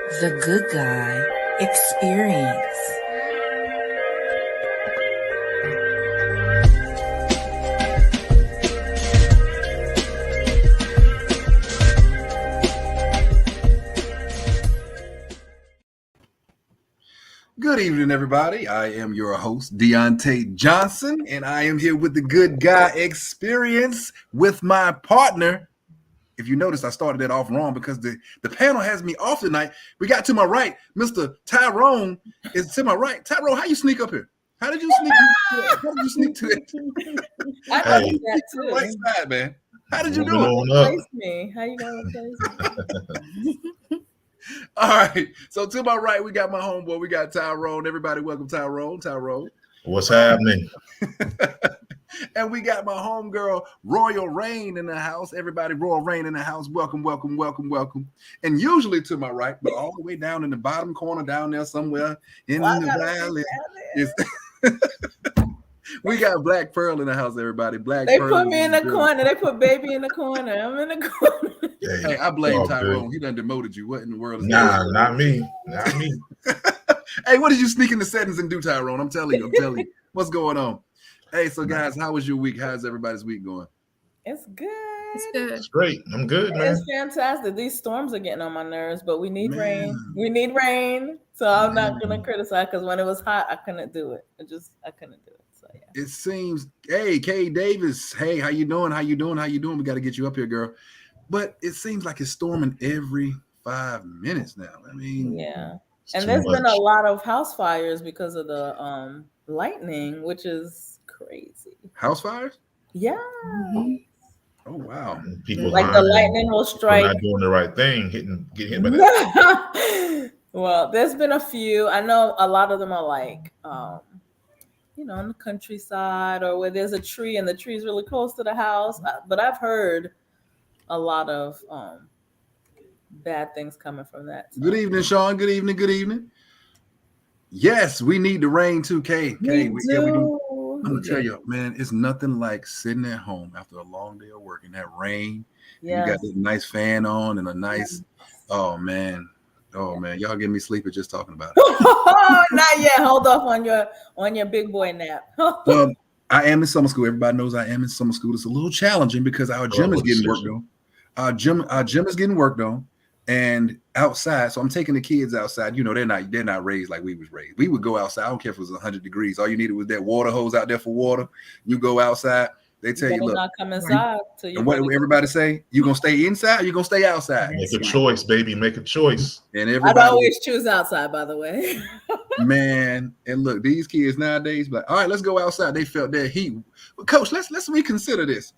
The Good Guy Experience. Good evening, everybody. I am your host, Deontay Johnson, and I am here with the Good Guy Experience with my partner. If you notice, I started that off wrong because the panel has me off tonight. We got to my right, Mr. Tyrone is to my right. Tyrone, how you sneak up here? How did you sneak? How did you sneak to it? I did that too. Right side, man. How did you do it? Replace me. How you gonna replace me? All right. So to my right, we got my homeboy. We got Tyrone. Everybody, welcome Tyrone. Tyrone. What's happening? And we got my homegirl, Royal Rain, in the house. Everybody, Royal Rain in the house. Welcome, welcome, welcome, welcome. And usually to my right, but all the way down in the bottom corner, down there somewhere in the valley. We got Black Pearl in the house, everybody. Black Pearl. They put me in the corner. They put baby in the corner. I'm in the corner. Hey, I blame Tyrone. He done demoted you. What in the world is that? Nah, not me. Not me. Hey, what did you sneak in the settings and do, Tyrone? I'm telling you. What's going on? Hey, so guys, how was your week? How's everybody's week going? It's good. It's good. It's great. I'm good, man. It's fantastic. These storms are getting on my nerves, but we need rain. We need rain. So I'm not gonna criticize because when it was hot, I couldn't do it. I couldn't do it. So yeah. It seems, hey, Kay Davis, hey, how you doing? How you doing? How you doing? We got to get you up here, girl. But it seems like it's storming every 5 minutes now. I mean, yeah. And there's been a lot of house fires because of the lightning, which is crazy. House fires? Yeah. Mm-hmm. Oh wow. People like the lightning will strike. Not doing the right thing, getting hit by that. Well, there's been a few. I know a lot of them are like in the countryside or where there's a tree and the tree's really close to the house. But I've heard a lot of bad things coming from that. So. Good evening, Sean. Good evening. Good evening. Yes, we need the rain too, Kay. We do. I'm gonna tell you, man, it's nothing like sitting at home after a long day of work and that rain. Yeah. You got this nice fan on and a nice, oh man, y'all get me sleepy just talking about it. Not yet. Hold off on your big boy nap. I am in summer school. Everybody knows I am in summer school. It's a little challenging because our gym is getting worked on. Our gym is getting worked on, and outside. So I'm taking the kids outside. You know, they're not raised like we was raised. We would go outside. I don't care if it was 100 degrees. All you needed was that water hose out there for water. You go outside. They tell you, look, not come inside. And what everybody say? You gonna stay inside? Or you gonna stay outside? Make a choice, baby. Make a choice. And everybody, I'd always choose outside, by the way. Man, and look, these kids nowadays, like, all right, let's go outside. They felt that heat. But coach, let's reconsider this.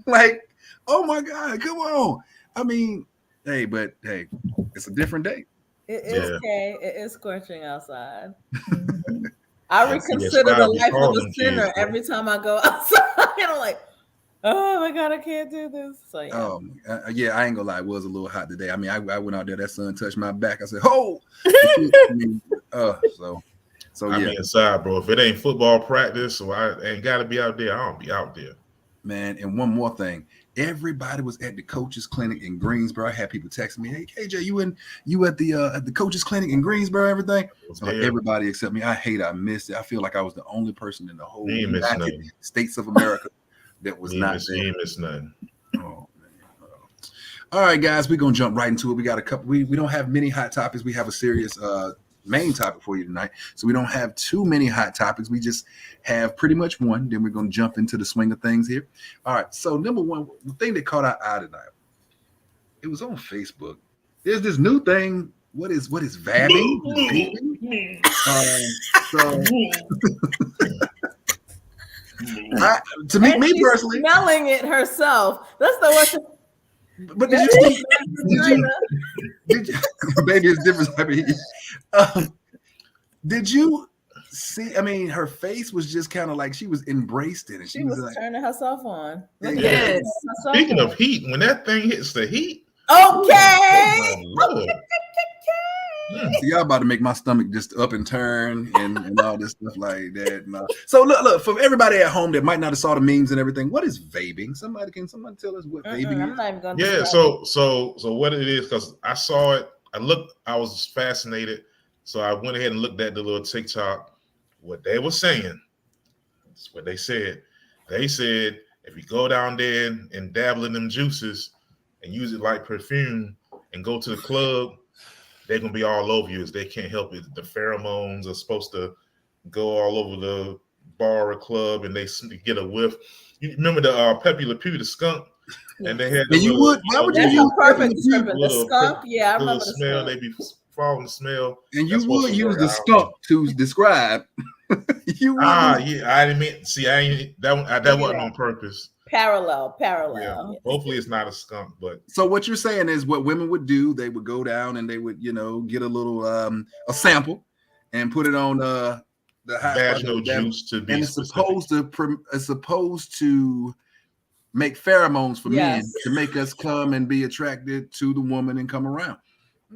like, oh my God, come on. I mean, hey, it's a different day. It is okay. It is scorching outside. I reconsider the life of a sinner every time I go outside. I'm like, oh my God, I can't do this. So yeah. I ain't gonna lie, it was a little hot today. I mean, I went out there, that sun touched my back. I said, oh, so I'm inside, bro. If it ain't football practice, so I ain't gotta be out there. I don't be out there. Man, and one more thing. Everybody was at the coaches clinic in Greensboro. I had people texting me, "Hey KJ, you at the coaches clinic in Greensboro?" Everything. Everybody except me. I missed it. I feel like I was the only person in the whole United States of America that was not there. You missed nothing. Oh man. All right, guys, we're gonna jump right into it. We got a couple. We don't have many hot topics. We have a serious main topic for you tonight. So we don't have too many hot topics. We just have pretty much one. Then we're going to jump into the swing of things here. All right. So number one, the thing that caught our eye tonight, it was on Facebook. There's this new thing. What is vabbing? To me personally, smelling it herself. That's the worst. But did you see? Baby, it's different. I mean, did you see? I mean, her face was just kind of like she was embraced in it. She was like, turning herself on. Yes. Speaking of heat, when that thing hits the heat. Okay. So y'all about to make my stomach just up and turn and all this stuff like that. No. So look, for everybody at home that might not have saw the memes and everything, what is vaping? Somebody tell us what vaping I'm is? not even gonna Yeah, describe so what it is, because I saw it, I was fascinated, so I went ahead and looked at the little TikTok. What they were saying, that's what they said. They said if you go down there and dabble in them juices and use it like perfume and go to the club, they're gonna be all over you. They can't help it. The pheromones are supposed to go all over the bar or club, and they get a whiff. You remember the Pepe Le Pew, the skunk, and they had the And you little, would? Why would you That's use a perfect Pepe Le Pew? description. The skunk, yeah, I little remember the smell. skunk. They be following the smell. And you That's supposed would to use work. the I don't skunk to describe. You would. Yeah, I didn't mean. See, I ain't that wasn't on purpose. Parallel. Yeah, hopefully it's not a skunk, but So what you're saying is what women would do, they would go down and they would, get a little a sample and put it on the hot vaginal juice to be and it's specific. supposed to make pheromones for men Yes. to make us come and be attracted to the woman and come around.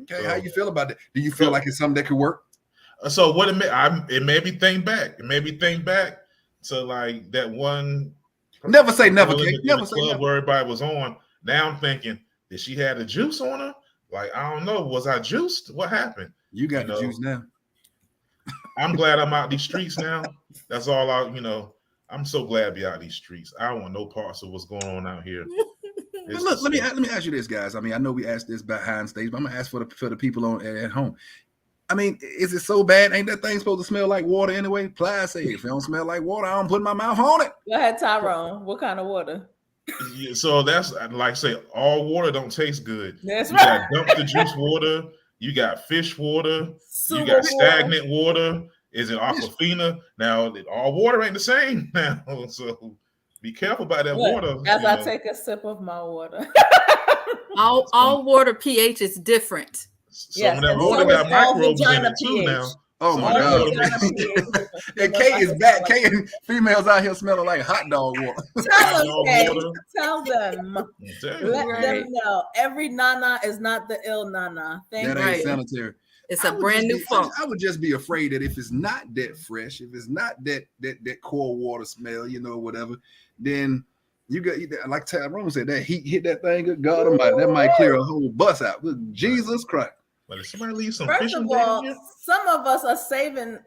Okay, So- how you feel about that? Do you feel like it's something that could work? So what it made me think back. It made me think back to like that one. Never say never, in the- Kate. in the Never say club never. where everybody was on. Now I'm thinking, did she have the juice on her? Like I don't know. Was I juiced? What happened? You got the know. juice now. I'm glad I'm out these streets now. That's all I'm so glad to be out these streets. I don't want no parts of what's going on out here. But look, let me ask you this, guys. I mean, I know we asked this behind stage, but I'm gonna ask for the people at home. I mean, is it so bad? Ain't that thing supposed to smell like water anyway? Plies say if it don't smell like water, I don't put my mouth on it. Go ahead, Tyrone. What kind of water? Yeah, so that's like I say, all water don't taste good. That's You right. got dumpster juice water, you got fish water, Super you got water. stagnant water. Is it Aquafina? Now all water ain't the same now, so be careful about that Look, water. as you I know. take a sip of my water. All water pH is different. Some Yes, of that and water so got is all microbes in vagina it too pH. now. Oh my All God. vagina pH. And Kate is back. Kate and females out here smelling like hot dog water. Tell them, Dog Kay. water. Tell them. Damn. Let Right. them know. Every nana is not the ill nana. Thank That you. ain't Right. sanitary. It's I a would brand just new be- funk. I would just be afraid that if it's not that fresh, if it's not that core water smell, whatever, then you got, like Tyrone said, that heat hit that thing. Good God Almighty, that might clear a whole bus out. Good Jesus Christ! But if somebody leave some First fishing of bait in all, here, some of us are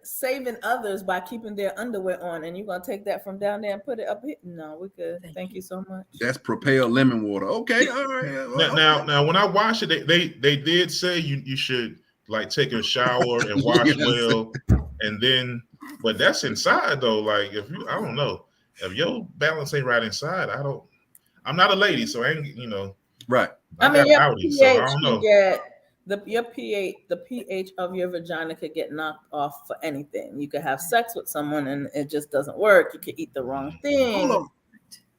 saving others by keeping their underwear on, and you're gonna take that from down there and put it up here. No, we're good. Thank you so much. That's Propel lemon water. Okay, all right. now when I wash it, they did say you should like take a shower and wash Yes. well, and then but that's inside though. Like I don't know if your balance ain't right inside. I'm not a lady, so I ain't Right. I mean, got your outies, pH so I don't know. could get the pH of your vagina could get knocked off for anything. You could have sex with someone and it just doesn't work. You could eat the wrong thing. Hold on.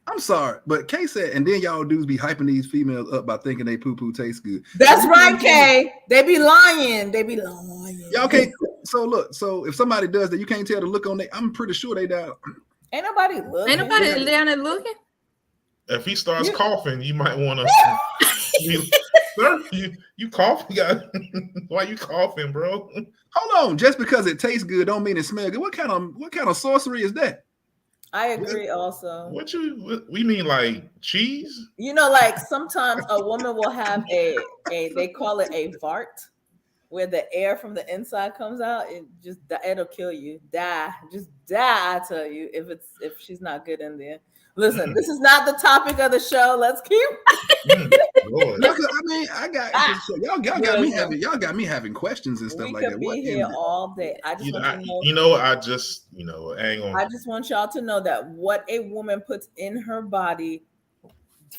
I'm sorry, but Kay said, and then y'all dudes be hyping these females up by thinking they poo tastes good. That's right, Kay. They be lying. They be lying. Y'all can't. So look. So if somebody does that, you can't tell the look on they. I'm pretty sure they down. Ain't nobody looking. Ain't nobody down there looking. If he starts You- coughing, you might want to. Sir, you coughing? Why you coughing, bro? Hold on. Just because it tastes good, don't mean it smells good. What kind of sorcery is that? I agree also. We mean like cheese? You know, like sometimes a woman will have a they call it a vart, where the air from the inside comes out. It'll kill you. Just die. I tell you, if she's not good in there. Listen, this is not the topic of the show. Let's keep. Lord. No, 'cause I mean, y'all got me having questions and stuff We like could that. be What here in- all day. I just want to know. Hang on. I just want y'all to know that what a woman puts in her body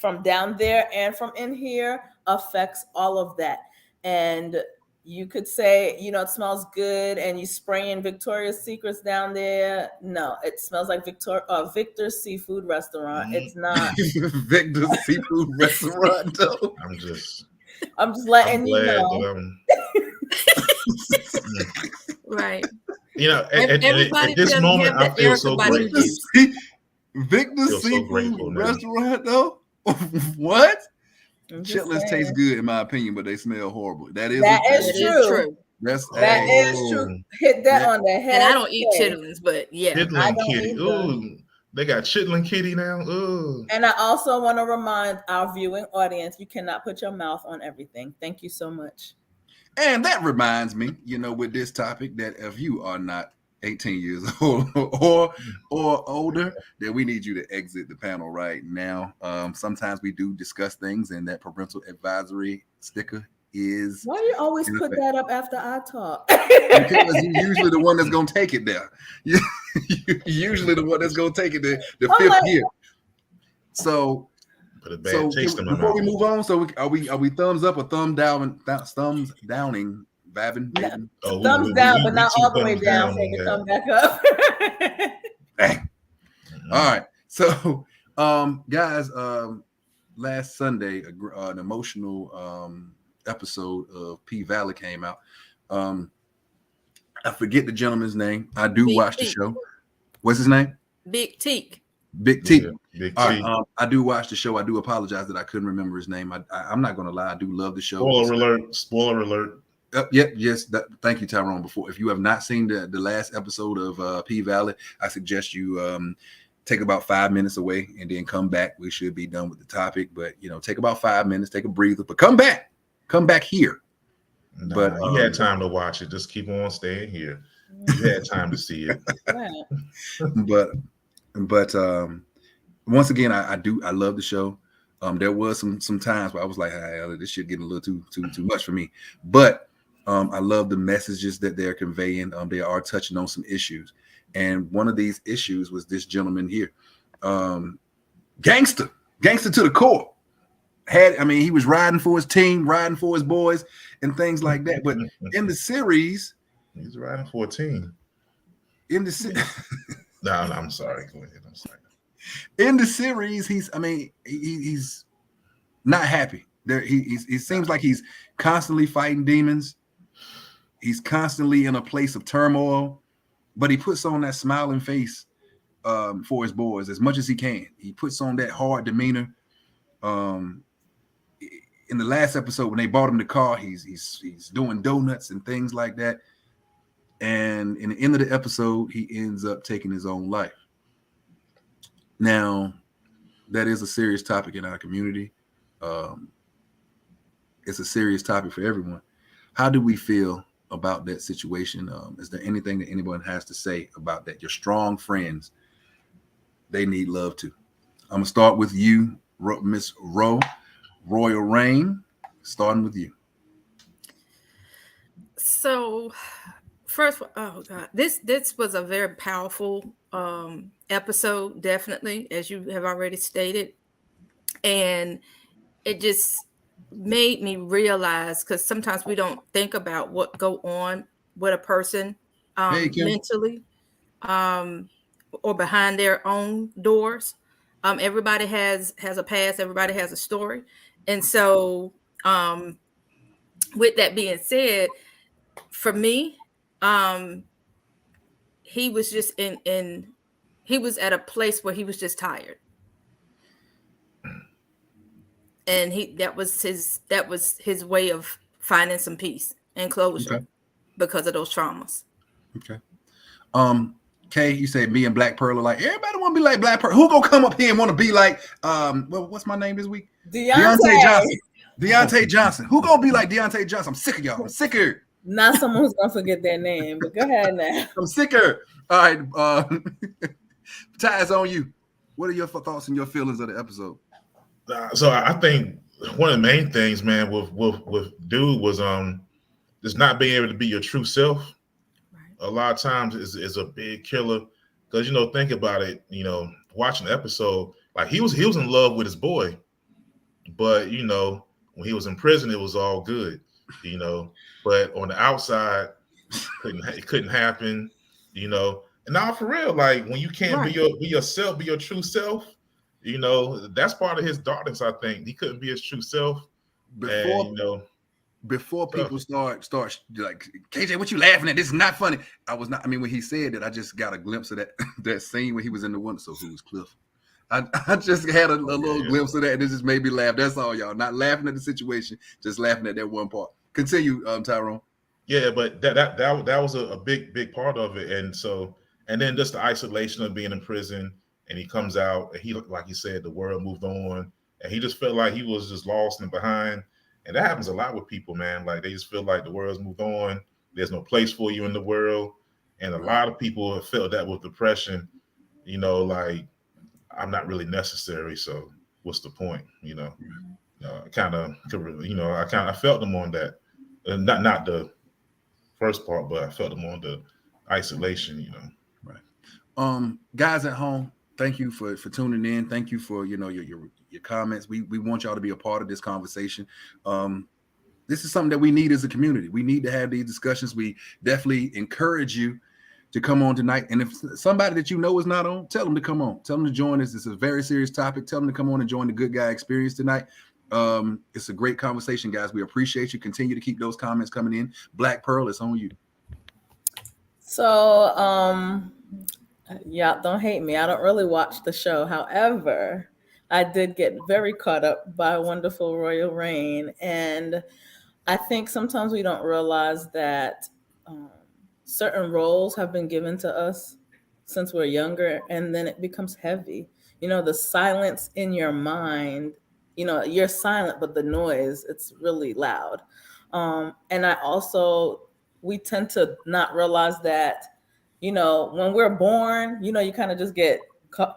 from down there and from in here affects all of that. And you could say, it smells good and you spraying Victoria's Secrets down there. No, it smells like Victor's Seafood Restaurant. It's not. Victor's Seafood Restaurant, though. I'm just letting I'm you glad know. that Right. at this doesn't moment, have I the feel so Erykah Badu grateful. juice. Victor's Feel so Seafood grateful now. Restaurant, though. What? I'm just Chitlins saying. taste good in my opinion, but they smell horrible. That is That a- is It true. is true. That's That hey, is true. Hit that Yeah. on the head. And I don't eat Okay. chitlins, but yeah. I Chitlin don't Kitty. either. Ooh, they got Chitlin Kitty now. Ooh. And I also want to remind our viewing audience, you cannot put your mouth on everything. Thank you so much. and that reminds me, with this topic, that if you are not 18 years old or older, then we need you to exit the panel right now. Sometimes we do discuss things, and that parental advisory sticker is Why do you always in put effect. that up after I talk? Because you're usually the one that's gonna take it there. You're usually the one that's gonna take it there, the I'm fifth like- year. So Put a bad taste in my before mouth. we move on, so are we thumbs up or thumbs downing, Vabin? Oh, Thumbs down, but we not two all the way thumbs down, so on it can that. come back up. Dang. All right. So, guys, last Sunday, an emotional episode of P Valley came out. I forget the gentleman's name. I do Big watch the T. show. What's his name? Big Teak. Big T. Yeah, Big All T. right, I do watch the show. I do apologize that I couldn't remember his name. I'm not going to lie. I do love the show. Spoiler alert. Spoiler alert. Yep, yes. Thank you, Tyrone. Before, if you have not seen the last episode of P Valley, I suggest you take about 5 minutes away and then come back. We should be done with the topic, but take about 5 minutes, take a breather, but come back here. Nah, But, you had time to watch it. Just keep on staying here. You had time to see it. Right. But once again, I love the show. There was some times where I was like, hey, this shit getting a little too much for me. But I love the messages that they're conveying. They are touching on some issues. And one of these issues was this gentleman here. Gangster to the core. He was riding for his team, riding for his boys, and things like that. But in the series, He's riding 14. in the No, I'm sorry. Go ahead. I'm sorry. in the series, he's not happy. He seems like he's constantly fighting demons. He's constantly in a place of turmoil, but he puts on that smiling face for his boys as much as he can. He puts on that hard demeanor. In the last episode, when they bought him the car, he's doing donuts and things like that. And in the end of the episode, he ends up taking his own life. Now, that is a serious topic in our community. It's a serious topic for everyone. How do we feel about that situation? Is there anything that anyone has to say about that? Your strong friends, they need love too. I'm gonna start with you, Miss Royal Rain. Starting with you. So first, oh God, this was a very powerful episode, definitely, as you have already stated. And it just made me realize, because sometimes we don't think about what go on with a person mentally or behind their own doors. Everybody has a past, everybody has a story. And so with that being said, for me, he was just he was at a place where he was just tired. And that was his way of finding some peace and closure because of those traumas. Okay. Kay, you said me and Black Pearl are like, everybody want to be like Black Pearl. Who gonna come up here and want to be like what's my name this week? Deontay Johnson. Deontay Johnson. Who gonna be like Deontay Johnson? I'm sick of y'all. I'm sick of her. Not someone who's gonna forget their name, but go ahead now. I'm sick of her. All right. Ty, it's on you. What are your thoughts and your feelings of the episode? So I think one of the main things, man, with dude was just not being able to be your true self. Right. A lot of times is a big killer because think about it. Watching the episode, like he was in love with his boy, but when he was in prison, it was all good. But on the outside, it couldn't happen. And now for real, like when you can't be yourself, be your true self. That's part of his darkness. I think he couldn't be his true self. Before people start like, KJ, what you laughing at? This is not funny. I was not. I mean, when he said that, I just got a glimpse of that scene when he was in the window. So who's Cliff? I just had a little glimpse of that, and it just made me laugh. That's all, y'all. Not laughing at the situation, just laughing at that one part. Continue, Tyrone. Yeah, but that was a big part of it, and then just the isolation of being in prison, and he comes out, and he, like you said, the world moved on, and he just felt like he was just lost and behind, and that happens a lot with people, man. Like they just feel like the world's moved on, there's no place for you in the world, and a lot of people have felt that with depression. Like I'm not really necessary, so what's the point? Kind of, I felt them on that, not the first part, but I felt them on the isolation. Right. Guys at home, thank you for tuning in. Thank you for your comments. We want y'all to be a part of this conversation. This is something that we need as a community. We need to have these discussions. We definitely encourage you to come on tonight. And if somebody that you know is not on, tell them to come on. Tell them to join us. It's a very serious topic. Tell them to come on and join the Good Guy Experience tonight. It's a great conversation, guys. We appreciate you. Continue to keep those comments coming in. Black Pearl, it's on you. So, yeah, don't hate me. I don't really watch the show. However, I did get very caught up by Wonderful Royal Reign. And I think sometimes we don't realize that certain roles have been given to us since we're younger, and then it becomes heavy. The silence in your mind, you're silent, but the noise, it's really loud. And we tend to not realize that, when we're born, you kind of just get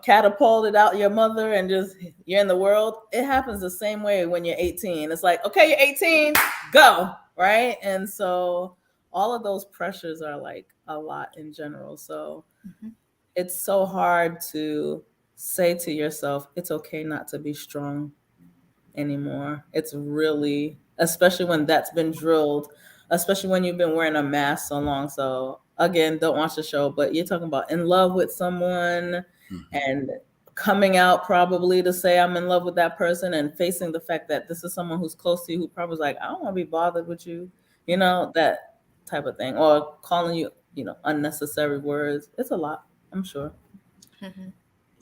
catapulted out your mother and just you're in the world. It happens the same way when you're 18. It's like, okay, you're 18, go, right? And so all of those pressures are like a lot in general. So it's so hard to say to yourself, it's okay not to be strong anymore. It's really, especially when that's been drilled, especially when you've been wearing a mask so long. So again, don't watch the show, but you're talking about in love with someone and coming out probably to say I'm in love with that person, and facing the fact that this is someone who's close to you who probably is like, I don't want to be bothered with you, that type of thing, or calling you, unnecessary words. It's a lot, I'm sure.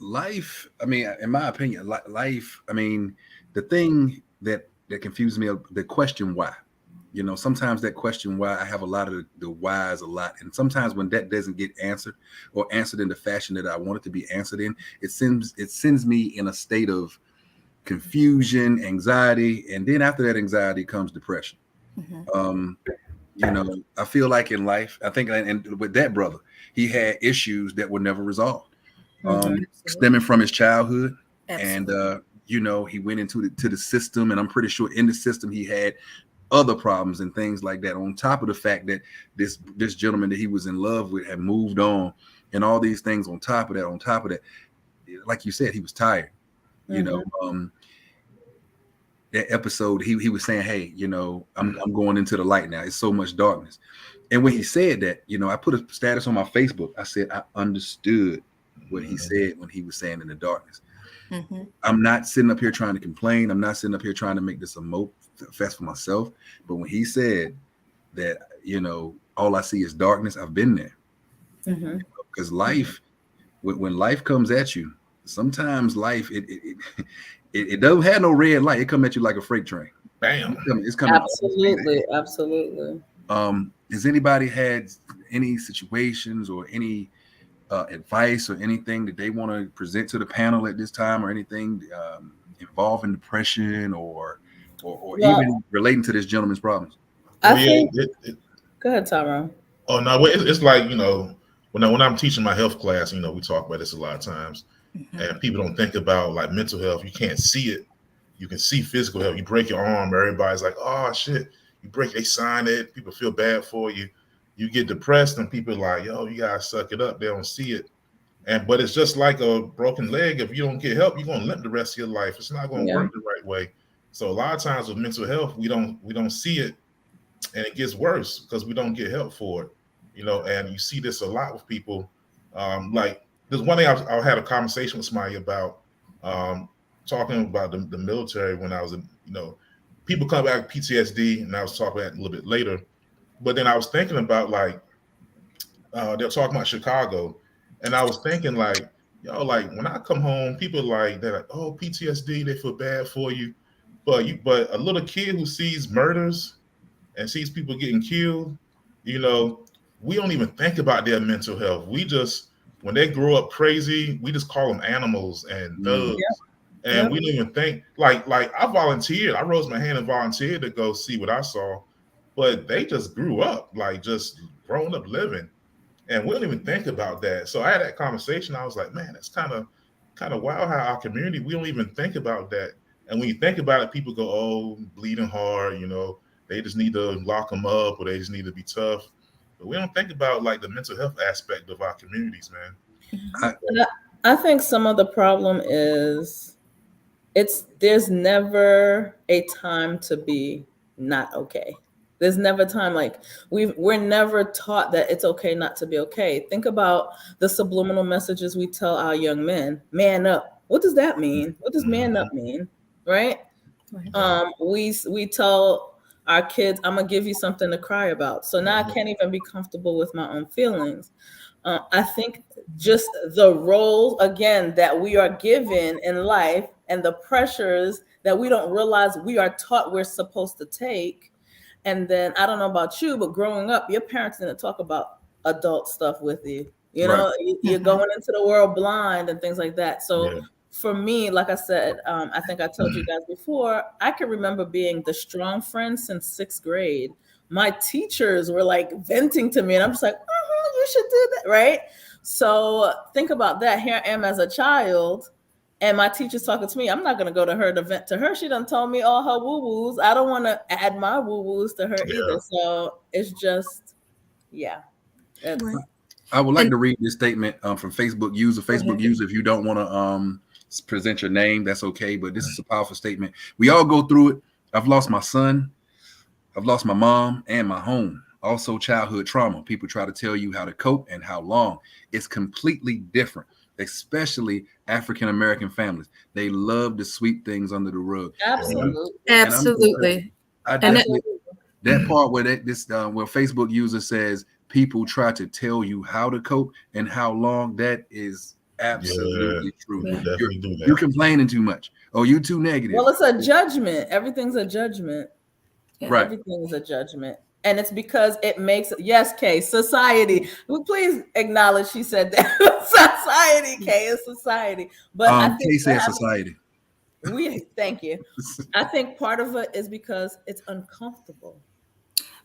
Life, I mean, in my opinion, life, I mean, the thing that confuses me, the question why. Sometimes that question why, I have a lot of the whys a lot. And sometimes when that doesn't get answered or answered in the fashion that I want it to be answered in, it sends me in a state of confusion, anxiety. And then after that anxiety comes depression. I feel like in life, I think, and with that brother, he had issues that were never resolved, stemming from his childhood. Absolutely. And, he went into the system, and I'm pretty sure in the system he had other problems and things like that, on top of the fact that this gentleman that he was in love with had moved on, and all these things on top of that, like you said, he was tired. That episode, he was saying, hey, I'm going into the light now. It's so much darkness. And when he said that, I put a status on my Facebook. I said, I understood what he said when he was saying in the darkness. I'm not sitting up here trying to complain. I'm not sitting up here trying to make this a fest for myself. But when he said that, all I see is darkness, I've been there. Because life, when life comes at you, sometimes life, it doesn't have no red light. It comes at you like a freight train. Bam. It's coming. Absolutely. Has anybody had any situations or any advice or anything that they want to present to the panel at this time, or anything involving depression or even relating to this gentleman's problems? Go ahead, Tyrone. Oh no, it's like, when I'm teaching my health class, we talk about this a lot of times, and people don't think about like mental health. You can't see it. You can see physical health. You break your arm, everybody's like, oh shit. They sign it. People feel bad for you. You get depressed, and people are like, yo, you gotta suck it up. They don't see it. But it's just like a broken leg. If you don't get help, you're gonna limp the rest of your life. It's not gonna work the right way. So a lot of times with mental health, we don't see it, and it gets worse because we don't get help for it. And you see this a lot with people. Like there's one thing I had a conversation with somebody about, talking about the military when I was in, people come back with PTSD, and I was talking about that a little bit later. But then I was thinking about they're talking about Chicago, and I was thinking like when I come home, people they're like, oh, PTSD, they feel bad for you. But a little kid who sees murders and sees people getting killed, you know, we don't even think about their mental health. We just, when they grow up crazy, we just call them animals and thugs. And we don't even think like I volunteered. I rose my hand and volunteered to go see what I saw, but they just grew up, like just grown up living, and we don't even think about that. So I had that conversation. I was like, man, it's kind of wild how our community, we don't even think about that. And when you think about it, people go, oh, bleeding heart, you know, they just need to lock them up or they just need to be tough. But we don't think about like the mental health aspect of our communities, man. I think some of the problem is there's never a time to be not okay. There's never time, like we're never taught that it's okay not to be okay. Think about the subliminal messages we tell our young men. Man up. What does that mean? What does man up mean? Right? We tell our kids, I'm gonna give you something to cry about. So now I can't even be comfortable with my own feelings. I think just the role again that we are given in life and the pressures that we don't realize we are taught we're supposed to take. And then I don't know about you, but growing up, your parents didn't talk about adult stuff with you. You know, you're going into the world blind and things like that. So for me, like I said, I think I told you guys before, I can remember being the strong friend since 6th grade. My teachers were like venting to me, and I'm just like, you should do that, right? So think about that. Here I am as a child, and my teacher's talking to me. I'm not going to go to her to vent to her. She done told me all her woo-woos. I don't want to add my woo-woos to her either. So it's just, I would like to read this statement from Facebook user. Facebook user, if you don't want to present your name, that's okay. But this is a powerful statement. We all go through it. I've lost my son. I've lost my mom and my home. Also childhood trauma. People try to tell you how to cope and how long. It's completely different, especially African-American families. They love to sweep things under the rug. Absolutely. I definitely, that part where where Facebook user says people try to tell you how to cope and how long, that is absolutely true. You're complaining too much. Oh, you too negative. Well, it's a judgment. Everything's a judgment. Right. Everything is a judgment. And it's because it makes, yes, Kay, society. Please acknowledge she said that. Society, Kay, is society. But I think Kay said society. Thank you. I think part of it is because it's uncomfortable,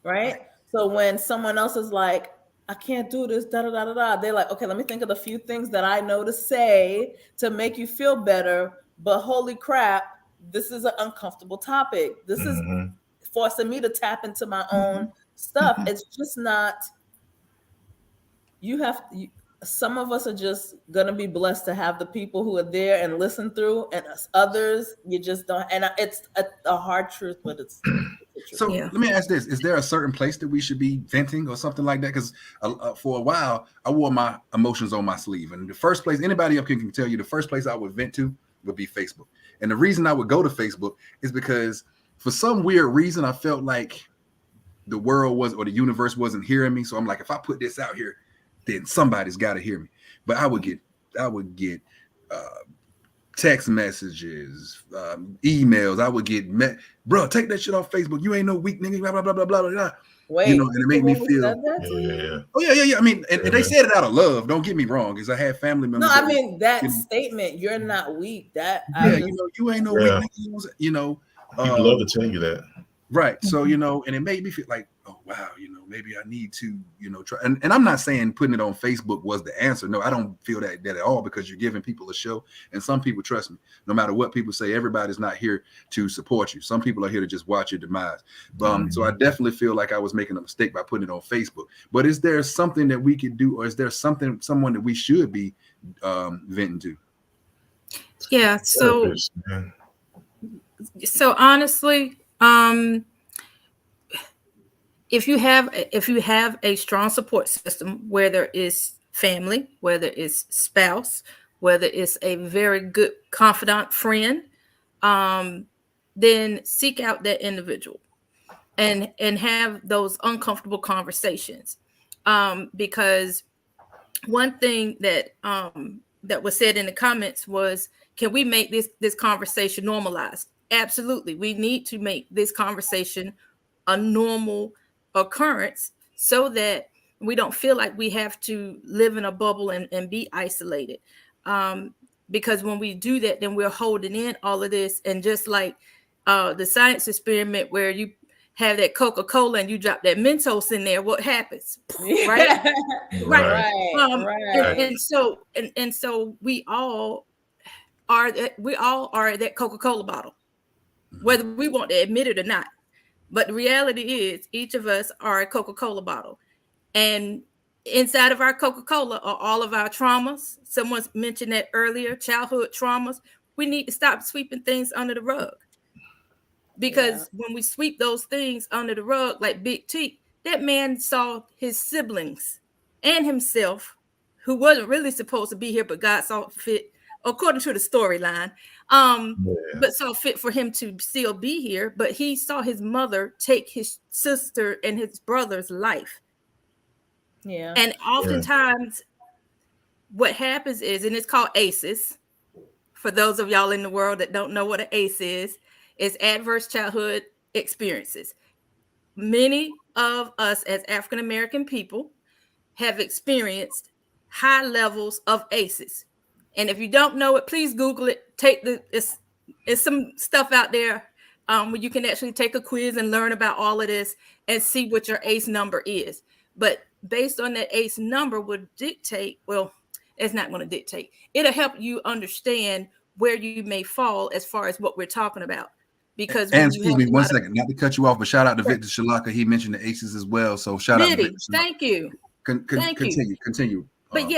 right? So when someone else is like, I can't do this, da da da da da, they're like, okay, let me think of the few things that I know to say to make you feel better. But holy crap, this is an uncomfortable topic. This is forcing me to tap into my own stuff. It's just not, some of us are just going to be blessed to have the people who are there and listen through, and others, you just don't. And it's a hard truth, but it's so let me ask this. Is there a certain place that we should be venting or something like that? Because for a while, I wore my emotions on my sleeve. And the first place, anybody up here can tell you, the first place I would vent to would be Facebook. And the reason I would go to Facebook is because for some weird reason, I felt like the world or the universe wasn't hearing me. So I'm like, if I put this out here, then somebody's got to hear me. But I would get text messages, emails. I would get, bro, take that shit off Facebook. You ain't no weak nigga, blah, blah, blah, blah, blah, blah. Wait, and it made me feel. Oh yeah. I mean, and they said it out of love. Don't get me wrong, because I had family members. No, I mean that statement. You're not weak. You ain't no weak nigga. People love to tell you that. Right. So, and it made me feel like, oh, wow, maybe I need to, try. And I'm not saying putting it on Facebook was the answer. No, I don't feel that at all, because you're giving people a show. And some people, trust me, no matter what people say, everybody's not here to support you. Some people are here to just watch your demise. So I definitely feel like I was making a mistake by putting it on Facebook. But is there something that we could do, or is there someone that we should be venting to? Yeah. So honestly, if you have a strong support system, whether it's family, whether it's spouse, whether it's a very good confidant friend, then seek out that individual and have those uncomfortable conversations. Because one thing that was said in the comments was, can we make this conversation normalized? Absolutely. We need to make this conversation a normal occurrence so that we don't feel like we have to live in a bubble and be isolated. Because when we do that, then we're holding in all of this. And just like the science experiment where you have that Coca-Cola and you drop that Mentos in there, what happens? Right? Right. And so we all are that Coca-Cola bottle, whether we want to admit it or not. But the reality is each of us are a Coca-Cola bottle. And inside of our Coca-Cola are all of our traumas. Someone mentioned that earlier, childhood traumas. We need to stop sweeping things under the rug. Because when we sweep those things under the rug, like Big T, that man saw his siblings and himself, who wasn't really supposed to be here, but God saw fit, according to the storyline, but saw fit for him to still be here. But he saw his mother take his sister and his brother's life. Yeah. And oftentimes what happens is, and it's called ACEs, for those of y'all in the world that don't know what an ACE is adverse childhood experiences. Many of us as African American people have experienced high levels of ACEs. And if you don't know it, please Google it. It's some stuff out there where you can actually take a quiz and learn about all of this and see what your ACE number is. But based on that ACE number would dictate, well, it's not going to dictate. It'll help you understand where you may fall as far as what we're talking about. Because and excuse me 1 second, not to cut you off, but shout out to Victor Shalaka. He mentioned the ACEs as well. So shout out to Victor. Thank you. Continue. But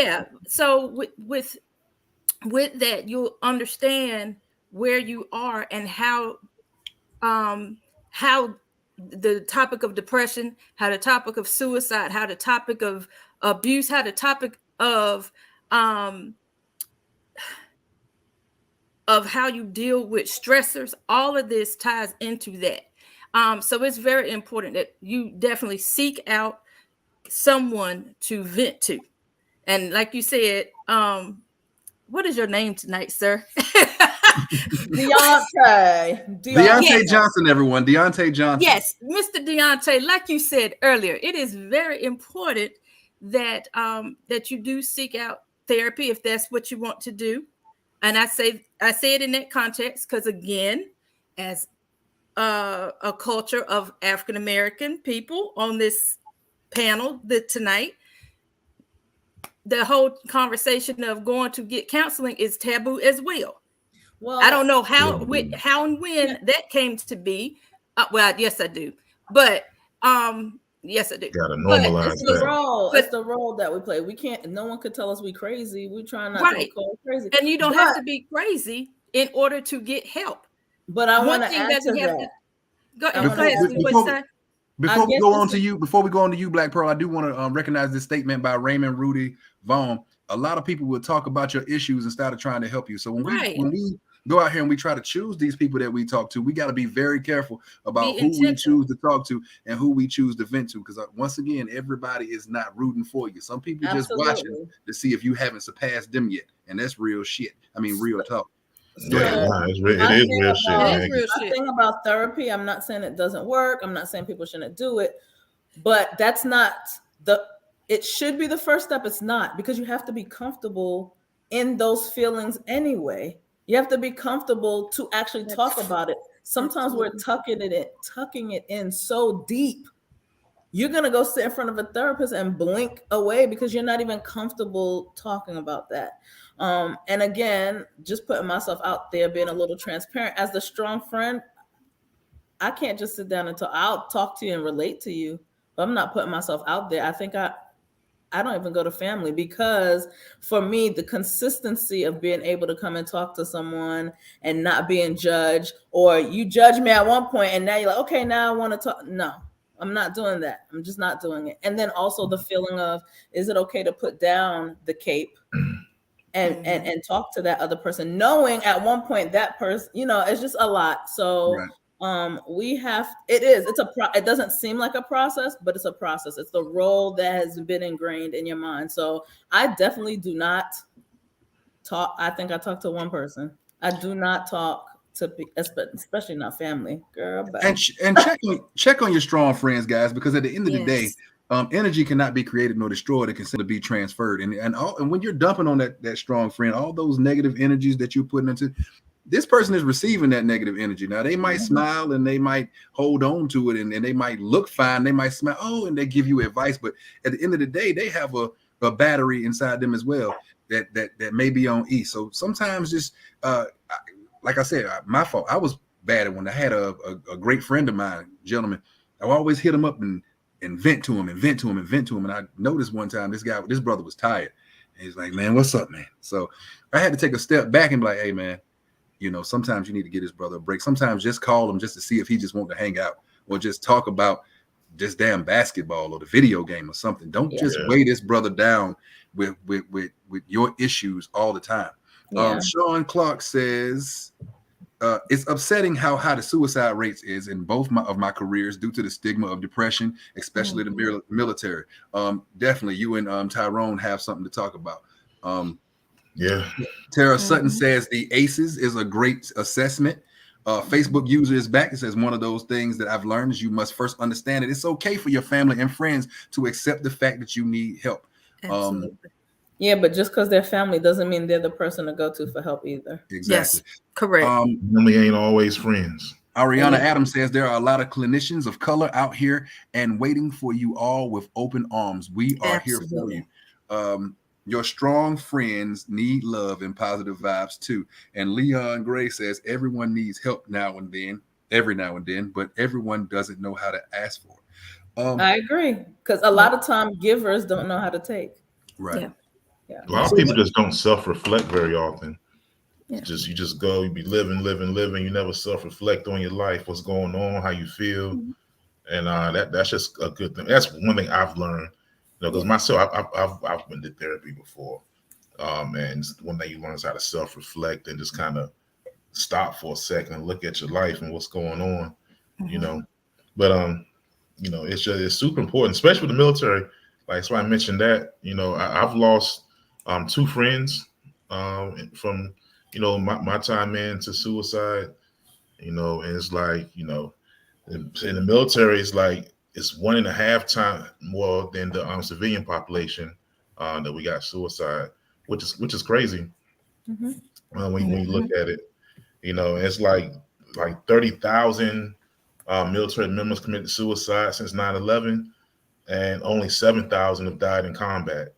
so with that, you'll understand where you are and how the topic of depression, how the topic of suicide, how the topic of abuse, how the topic of how you deal with stressors, all of this ties into that. So it's very important that you definitely seek out someone to vent to. And like you said, what is your name tonight, sir? Deontay Johnson, everyone. Deontay Johnson. Yes, Mr. Deontay, like you said earlier, it is very important that that you do seek out therapy if that's what you want to do. And I say it in that context because, again, as a culture of African American people on this panel tonight, the whole conversation of going to get counseling is taboo as well. Well, I don't know how and when that came to be. Well, yes, I do. But yes, I do. Gotta normalize it's the role. It's the role that we play. We can't. No one could tell us we crazy. We try not to be called crazy. And you don't have to be crazy in order to get help. But I want to add to that. Go ahead. Before we go on to you, Black Pearl, I do want to recognize this statement by Raymond Rudy Vaughn. A lot of people will talk about your issues instead of trying to help you. So when we go out here and we try to choose these people that we talk to, we got to be very careful about who we choose to talk to and who we choose to vent to. Because once again, everybody is not rooting for you. Some people just watching to see if you haven't surpassed them yet. And that's real shit. I mean, real talk. It is real shit. The thing about therapy, I'm not saying it doesn't work. I'm not saying people shouldn't do it. But that's not it should be the first step. It's not, because you have to be comfortable in those feelings anyway. You have to be comfortable to actually talk about it. Sometimes we're tucking it in so deep. You're going to go sit in front of a therapist and blink away because you're not even comfortable talking about that. And again, just putting myself out there, being a little transparent as the strong friend, I can't just sit down and talk. I'll talk to you and relate to you, but I'm not putting myself out there. I think I don't even go to family, because for me, the consistency of being able to come and talk to someone and not being judged, or you judge me at one point and now you're like, okay, now I want to talk. No, I'm not doing that. I'm just not doing it. And then also the feeling of, is it okay to put down the cape and talk to that other person, knowing at one point that person, it's just a lot. So right. It doesn't seem like a process, but it's a process. It's the role that has been ingrained in your mind. So I definitely do not talk. I think I talked to one person. I do not talk to, especially not family, girl. And check on your strong friends, guys, because at the end of the day, energy cannot be created nor destroyed. It can simply be transferred. And when you're dumping on that strong friend, all those negative energies that you're putting into, this person is receiving that negative energy. Now they might smile and they might hold on to it and they might look fine. They might smile, and they give you advice. But at the end of the day, they have a battery inside them as well that may be on E. So sometimes just like I said, my fault. I was bad at when I had a great friend of mine, gentleman. I would always hit him up and vent to him. And I noticed one time this brother was tired. And he's like, man, what's up, man? So I had to take a step back and be like, hey, man, sometimes you need to get this brother a break. Sometimes just call him just to see if he just wants to hang out or just talk about just damn basketball or the video game or something. Don't just weigh this brother down with your issues all the time. Sean Clark says, it's upsetting how high the suicide rates is in both of my careers due to the stigma of depression, especially the military. Definitely, you and Tyrone have something to talk about. Tara Sutton says the ACEs is a great assessment. Facebook user is back. It says one of those things that I've learned is you must first understand it. It's okay for your family and friends to accept the fact that you need help. Absolutely. Yeah, but just because they're family doesn't mean they're the person to go to for help either. Exactly. Yes, correct. Family ain't always friends. Ariana Adams says there are a lot of clinicians of color out here and waiting for you all with open arms. We are here for you. Your strong friends need love and positive vibes too. And Leon Gray says everyone needs help now and then, every now and then, but everyone doesn't know how to ask for it. I agree, because a lot of time givers don't know how to take. Right. Yeah. A lot of people just don't self-reflect very often. Yeah. You just go, you be living. You never self-reflect on your life, what's going on, how you feel. And that's just a good thing. That's one thing I've learned. Because myself, I've been to therapy before. And one thing you learn is how to self-reflect and just kind of stop for a second and look at your life and what's going on, But it's super important, especially with the military. Like, that's why I mentioned that. I've lost 2 friends from my time in to suicide. And it's like, in the military, it's like it's 1.5 times more than the civilian population that we got suicide, which is crazy. When you look at it, it's like 30,000 military members committed suicide since 9/11, and only 7,000 have died in combat.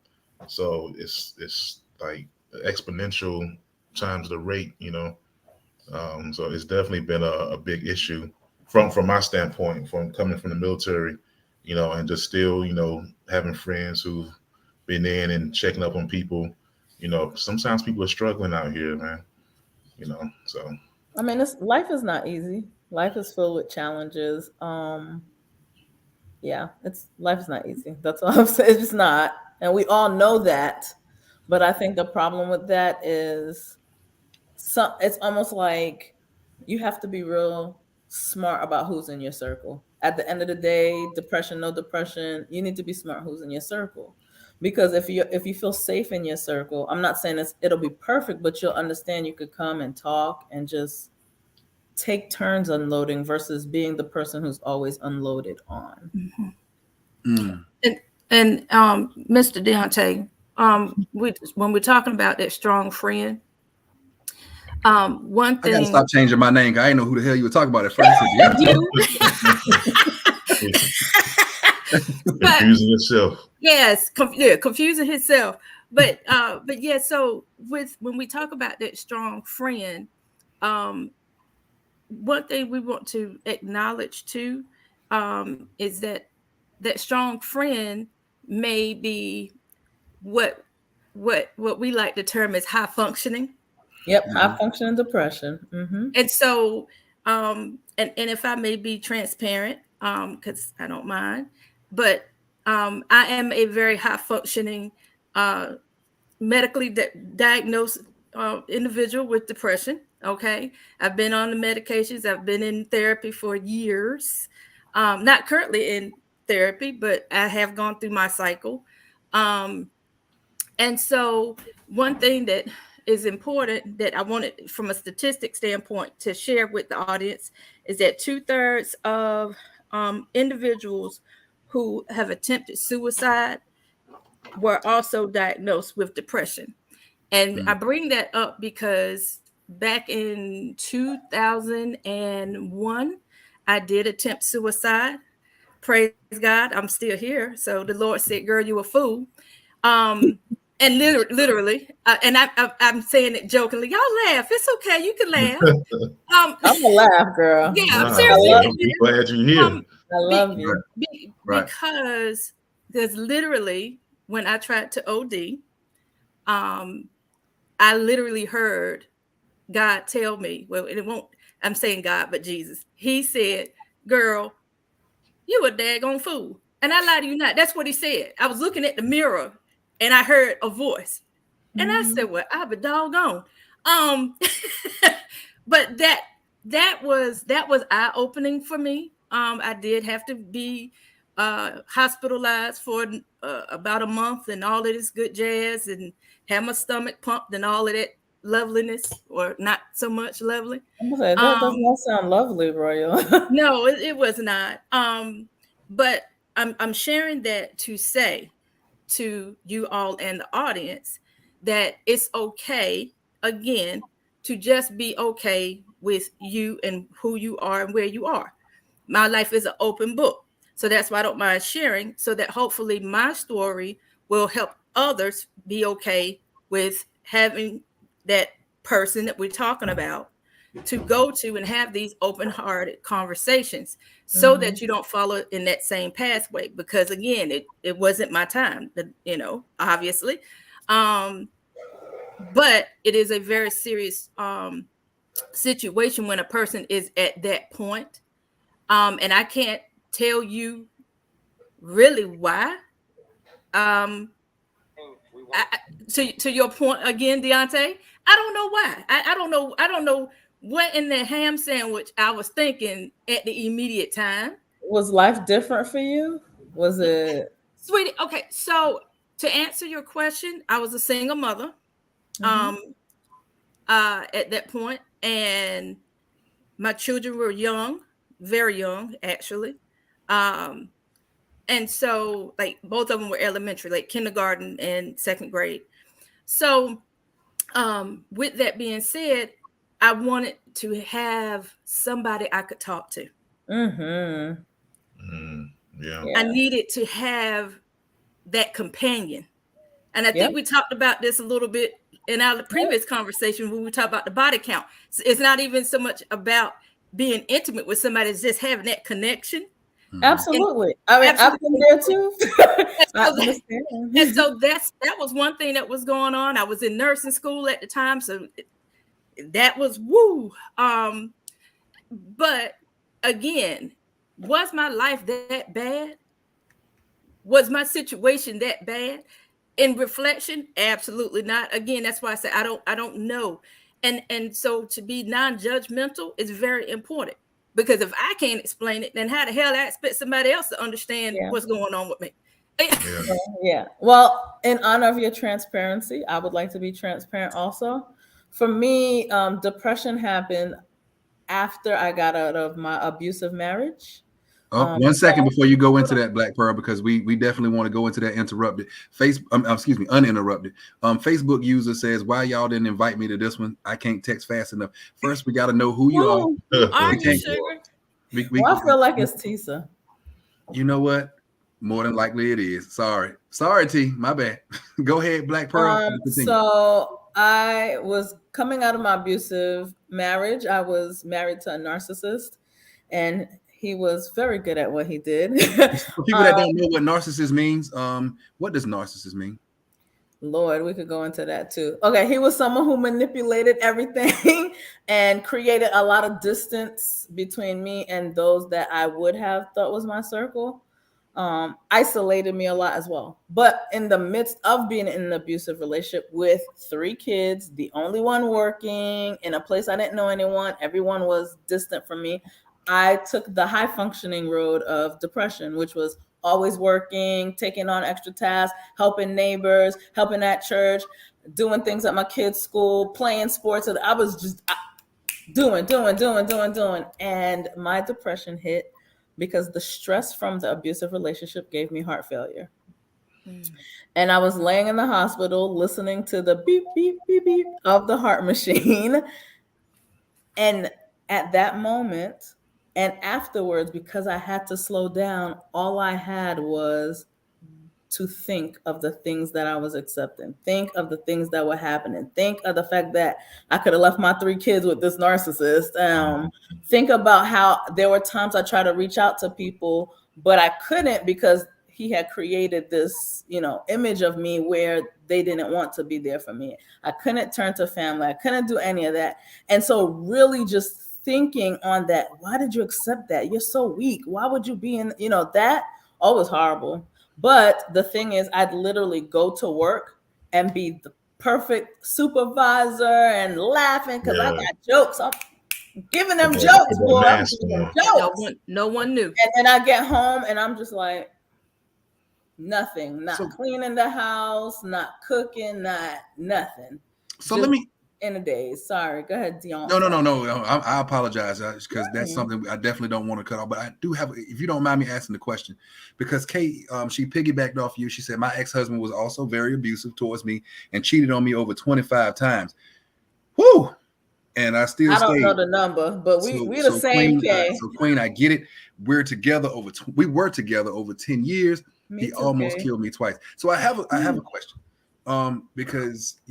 So it's like exponential times the rate, So it's definitely been a big issue from my standpoint, from coming from the military, and just still, having friends who've been in and checking up on people. Sometimes people are struggling out here, man. So. I mean, life is not easy. Life is filled with challenges. Life is not easy. That's all I'm saying. It's just not, and we all know that. But I think the problem with that is, it's almost like you have to be real smart about who's in your circle. At the end of the day, depression, no depression, you need to be smart who's in your circle. Because if you feel safe in your circle, I'm not saying it'll be perfect, but you'll understand you could come and talk and just take turns unloading versus being the person who's always unloaded on. And Mr. Deontay, when we're talking about that strong friend, one thing I gotta stop changing my name. I didn't know who the hell you were talking about at first. Confusing yourself. Yes, confusing himself. But yeah. So when we talk about that strong friend, one thing we want to acknowledge too, is that strong friend may be what we like to term as high functioning. Yep, high functioning depression. And so, and if I may be transparent, because I don't mind, but I am a very high functioning, medically diagnosed individual with depression. Okay, I've been on the medications. I've been in therapy for years. Not currently in therapy, but I have gone through my cycle. And so, one thing that is important that I wanted from a statistic standpoint to share with the audience is that 2/3 of individuals who have attempted suicide were also diagnosed with depression. And I bring that up because back in 2001, I did attempt suicide. Praise God, I'm still here. So the Lord said, "Girl, you a fool." And literally, and I'm saying it jokingly. Y'all laugh. It's okay. You can laugh. I'm gonna laugh, girl. Yeah, I'm Nah, seriously. love I'm glad you're here. I love you. Right. Because there's literally, when I tried to OD, I literally heard God tell me, well, it won't, I'm saying God, but Jesus. He said, "Girl, you a daggone fool." And I lie to you not. That's what he said. I was looking at the mirror and I heard a voice. And I said, "Well, I'll be doggone." But that was eye-opening for me. I did have to be hospitalized for about a month and all of this good jazz, and have my stomach pumped and all of that loveliness, or not so much lovely. I'm gonna say, that does not sound lovely, Royal. No, it was not. But I'm sharing that to say to you all and the audience that it's okay, again, to just be okay with you and who you are and where you are. My life is an open book. So that's why I don't mind sharing, so that hopefully my story will help others be okay with having that person that we're talking about to go to and have these open-hearted conversations, so that you don't follow in that same pathway. Because again, it wasn't my time, obviously. But it is a very serious situation when a person is at that point. And I can't tell you really why. To your point again, Deontay, I don't know why. I don't know what in the ham sandwich I was thinking at the immediate time. Was life different for you? Was it, sweetie? Okay, so to answer your question, I was a single mother at that point, and my children were young, very young, actually. And so, like, both of them were elementary, like kindergarten and second grade. So, with that being said, I wanted to have somebody I could talk to. Yeah. I needed to have that companion. And I think we talked about this a little bit in our previous conversation when we talked about the body count. So it's not even so much about being intimate with somebody, it's just having that connection. Absolutely. I mean, I've been there too. And so that was one thing that was going on. I was in nursing school at the time, so that was woo. But again, was my life that bad? Was my situation that bad? In reflection, absolutely not. Again, that's why I say I don't know. And so to be non-judgmental is very important, because if I can't explain it, then how the hell I expect somebody else to understand what's going on with me? Yeah. Well, in honor of your transparency, I would like to be transparent also. For me, depression happened after I got out of my abusive marriage. 1 second before you go into that, Black Pearl, because we definitely want to go into that uninterrupted. Facebook user says, "Why y'all didn't invite me to this one? I can't text fast enough." First, we got to know who you are. Are you sugar? I feel like it's Tisa. You know what? More than likely it is. Sorry, T. My bad. Go ahead, Black Pearl. So I was coming out of my abusive marriage. I was married to a narcissist, and he was very good at what he did. For people that don't know what narcissist means, what does narcissist mean? Lord, we could go into that too. Okay, he was someone who manipulated everything and created a lot of distance between me and those that I would have thought was my circle. Isolated me a lot as well. But in the midst of being in an abusive relationship with 3 kids, the only one working in a place I didn't know anyone, everyone was distant from me. I took the high functioning road of depression, which was always working, taking on extra tasks, helping neighbors, helping at church, doing things at my kids' school, playing sports. I was just doing. And my depression hit because the stress from the abusive relationship gave me heart failure. And I was laying in the hospital listening to the beep, beep, beep, beep of the heart machine. And at that moment and afterwards, because I had to slow down, all I had was to think of the things that I was accepting, think of the things that were happening, think of the fact that I could have left my 3 kids with this narcissist. Think about how there were times I tried to reach out to people, but I couldn't because he had created this, image of me where they didn't want to be there for me. I couldn't turn to family. I couldn't do any of that. And so really just thinking on that, why did you accept that? You're so weak. Why would you be in, that always horrible. But the thing is, I'd literally go to work and be the perfect supervisor and laughing because I got jokes. I'm giving them jokes, boy. I'm giving them jokes. No one knew. And then I get home and I'm just like, nothing, not cleaning the house, not cooking, not nothing. So just let me in a days. Sorry, go ahead, Dion. No. I apologize because that's something I definitely don't want to cut off. But I do have, if you don't mind me asking the question, because Kate, she piggybacked off you. She said my ex-husband was also very abusive towards me and cheated on me over 25 times. Whoo! And I don't know the number, but we the same, Kay. So Queen, I get it. We were together over 10 years. He almost killed me twice. So I have a question. Because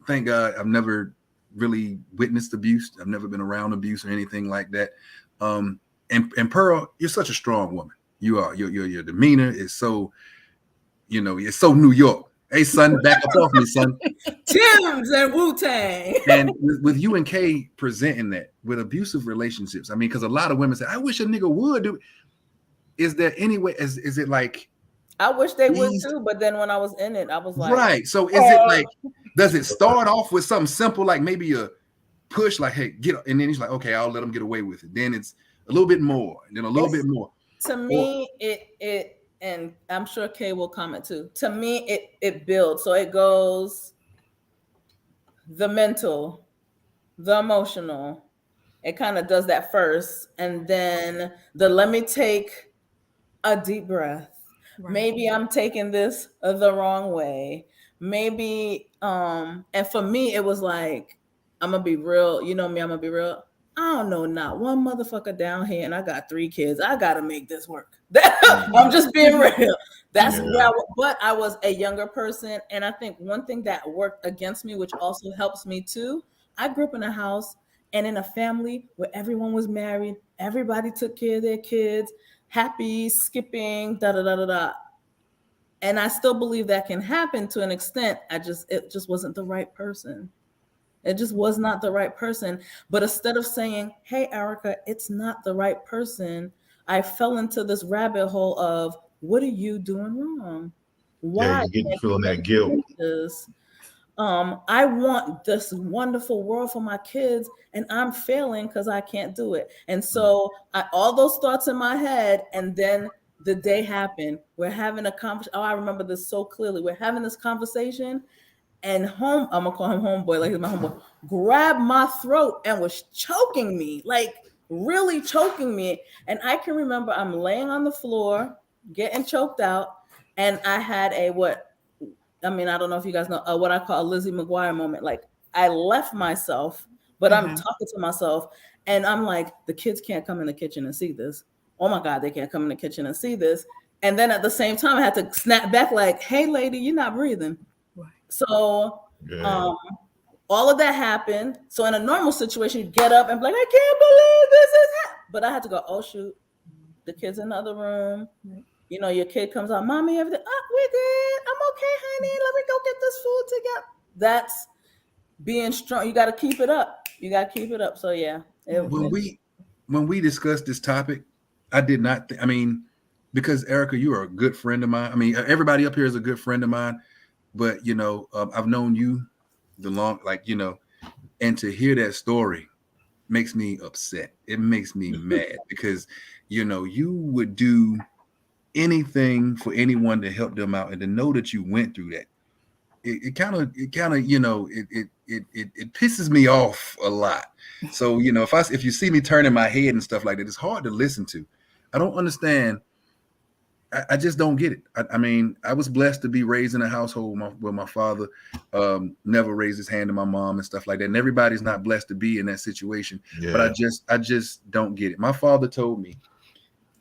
thank God I've never really witnessed abuse. I've never been around abuse or anything like that. And Pearl, you're such a strong woman. You are. Your demeanor is so, it's so New York. Hey, son, back up off me, son. Tim's and Wu-Tang. And with you and Kay presenting that with abusive relationships, I mean, because a lot of women say, I wish a nigga would do. Is there any way? Is it like? I wish they would too, but then when I was in it, I was like, right. So is it like? Does it start off with something simple like maybe a push, like, hey, get up, and then he's like, okay, I'll let him get away with it. Then it's a little bit more, and then a little bit more. To me, it and I'm sure Kay will comment too. To me, it builds. So it goes the mental, the emotional. It kind of does that first, and then let me take a deep breath. Right. Maybe I'm taking this the wrong way. Maybe, and for me, it was like, I'm gonna be real. You know me, I'm gonna be real. I don't know, not one motherfucker down here, and I got 3 kids. I gotta make this work. I'm just being real. That's where but I was a younger person, and I think one thing that worked against me, which also helps me too, I grew up in a house and in a family where everyone was married, everybody took care of their kids, happy, skipping, da-da-da-da-da. And I still believe that can happen to an extent. It just wasn't the right person. It just was not the right person. But instead of saying, hey, Erica, it's not the right person, I fell into this rabbit hole of, what are you doing wrong? Why? Yeah, you're feeling that guilt. I want this wonderful world for my kids, and I'm failing because I can't do it. And so all those thoughts in my head, and then the day happened. We're having a conversation. Oh, I remember this so clearly. We're having this conversation, and I'm gonna call him homeboy, like he's my homeboy, grabbed my throat and was choking me, like really choking me. And I can remember I'm laying on the floor, getting choked out, and I had I don't know if you guys know what I call a Lizzie McGuire moment. Like I left myself, but I'm talking to myself, and I'm like, the kids can't come in the kitchen and see this. Oh my God, they can't come in the kitchen and see this. And then at the same time, I had to snap back like, hey, lady, you're not breathing. Right. So all of that happened. So in a normal situation, you get up and be like, I can't believe this is happening. But I had to go, oh, shoot, the kid's in the other room. Right. Your kid comes out, mommy, everything. Oh, we did. I'm okay, honey. Let me go get this food together. That's being strong. You got to keep it up. So yeah. When we discussed this topic, I did not. Because Erica, you are a good friend of mine. I mean, everybody up here is a good friend of mine. But I've known you and to hear that story makes me upset. It makes me mad because you would do anything for anyone to help them out, and to know that you went through that, it pisses me off a lot. So if you see me turning my head and stuff like that, it's hard to listen to. I don't understand. I just don't get it. I mean, I was blessed to be raised in a household where my father never raised his hand to my mom and stuff like that. And everybody's not blessed to be in that situation. Yeah. But I just don't get it. My father told me,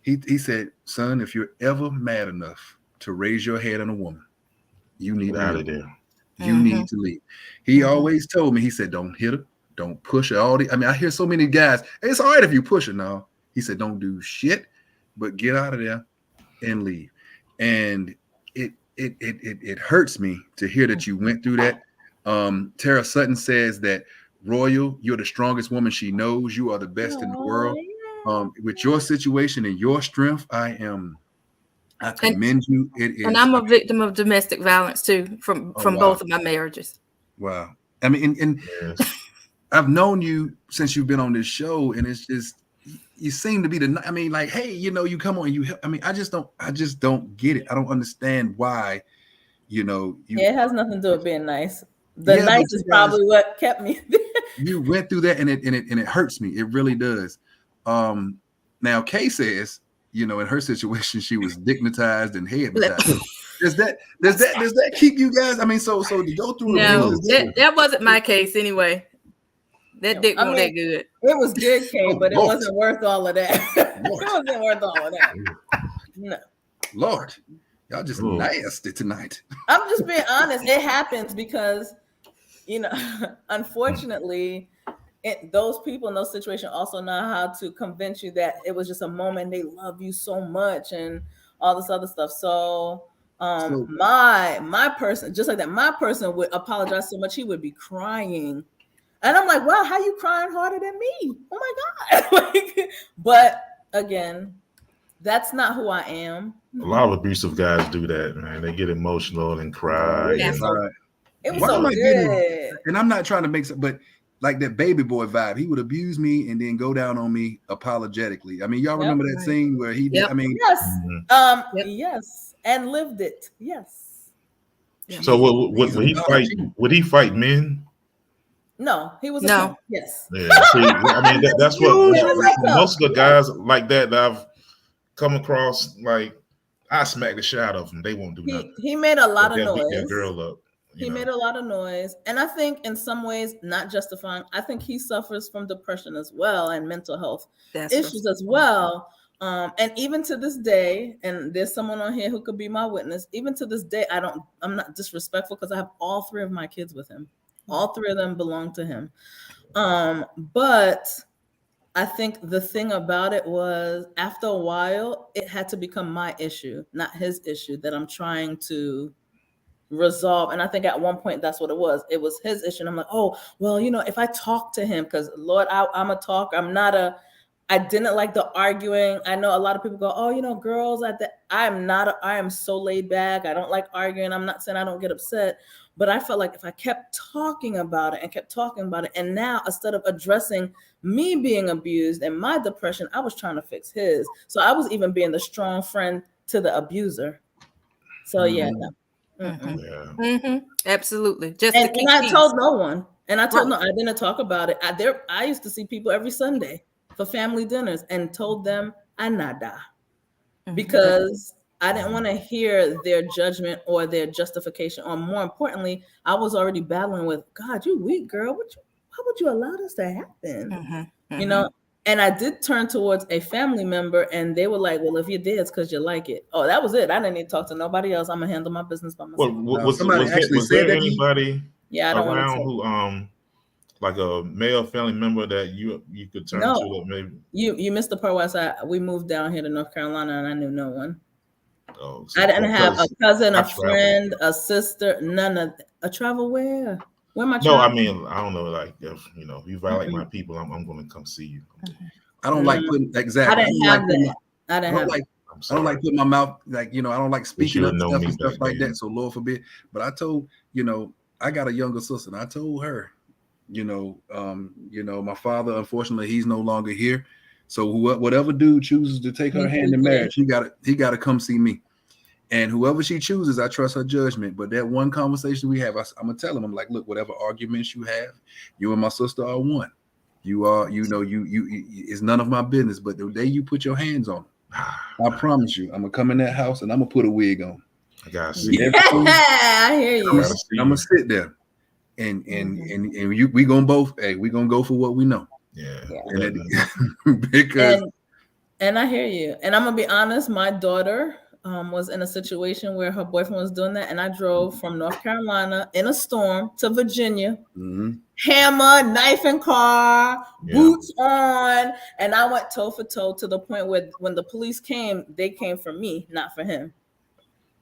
he said, son, if you're ever mad enough to raise your head on a woman, you need Get out to of leave. there. You need to leave. He always told me, he said, don't hit her, don't push her. I mean, I hear so many guys, it's all right if you push her now. He said, don't do shit, but get out of there and leave. And it hurts me to hear that you went through that. Tara Sutton says that, Royal, you're the strongest woman she knows. You are the best in the world. With your situation and your strength, I commend you. It is, and I'm a victim of domestic violence too, from wow. both of my marriages. Wow. I mean, and Yes. I've known you since you've been on this show, and it's just, you seem to be I mean, like, hey, you know, you come on and you help. I mean, I just don't get it. I don't understand why, you know, it has nothing to do with being nice. The nice is probably what kept me there. You went through that, and it hurts me. It really does. Now Kay says, you know, in her situation, she was dignitized and headmatized. Does that keep you guys? I mean, so to go through. No, that wasn't my case anyway. That dick wasn't that good. It was good, Kay, but it Lord. wasn't worth all of that. It wasn't worth all of that. No. Lord, y'all just nasty tonight. I'm just being honest. It happens because, you know, unfortunately, those people in those situations also know how to convince you that it was just a moment. They love you so much and all this other stuff. So my person, just like that, my person would apologize so much he would be crying. And I'm like, wow, how you crying harder than me? Oh my God. But again, that's not who I am. A lot of abusive guys do that, man. They get emotional and cry. Yeah. It was so good. And I'm not trying to make some, but like that baby boy vibe, he would abuse me and then go down on me apologetically. I mean, y'all remember that scene where he did? I mean, yes, yes, and lived it. Yes. So would he fight men? No, he was no. Yes. Yeah. See, I mean, that's what most of the guys like that I've come across. Like, I smack the shit out of them. They won't do nothing. He made a lot of Beat noise. that girl up. He made a lot of noise, and I think in some ways, not justifying. I think he suffers from depression as well and mental health issues as well. And even to this day, and there's someone on here who could be my witness. Even to this day, I'm not disrespectful because I have all three of my kids with him. All three of them belong to him. But I think the thing about it was, after a while, it had to become my issue, not his issue, that I'm trying to resolve. And I think at one point that's what it was. It was his issue. And I'm like, oh, well, you know, if I talk to him, because Lord, I'm a talker. I didn't like the arguing. I know a lot of people go, oh, you know, girls I am so laid back. I don't like arguing. I'm not saying I don't get upset, but I felt like if I kept talking about it, and now instead of addressing me being abused and my depression, I was trying to fix his. So I was even being the strong friend to the abuser. So yeah. No. Absolutely. And I told no one. And I told no, I didn't talk about it. I used to see people every Sunday for family dinners and told them nada, because I didn't want to hear their judgment or their justification. Or more importantly, I was already battling with, God, you weak girl. How would you allow this to happen? You know? And I did turn towards a family member, and they were like, well, if you did, it's because you like it. Oh, that was it. I didn't need to talk to nobody else. I'm going to handle my business by myself. Well, was there anybody around who, like a male family member that you could turn to? Maybe you missed the part where we moved down here to North Carolina, and I knew no one. Oh, I didn't have a cousin, a friend, a sister, none of a travel where? Where am I? No, I mean, I don't know. Like, if you violate my people, I'm going to come see you. I don't like putting exactly. I didn't have that. I don't like putting my mouth, like, I don't like speaking up stuff and stuff like that. So Lord forbid. But I told, I got a younger sister, and I told her, my father, unfortunately, he's no longer here. So whatever dude chooses to take her hand in marriage, he got to come see me. And whoever she chooses, I trust her judgment. But that one conversation we have, I'm gonna tell him, I'm like, look, whatever arguments you have, you and my sister are one. You are, it's none of my business. But the day you put your hands on them, I promise you, I'm gonna come in that house and I'm gonna put a wig on. I gotta see. Yeah, I hear you. I'm gonna sit there, and we gonna both. Hey, we gonna go for what we know. Yeah. Because and I hear you. And I'm gonna be honest. My daughter was in a situation where her boyfriend was doing that, and I drove from North Carolina in a storm to Virginia. Hammer, knife in car, boots on, and I went toe for toe to the point where when the police came, they came for me, not for him.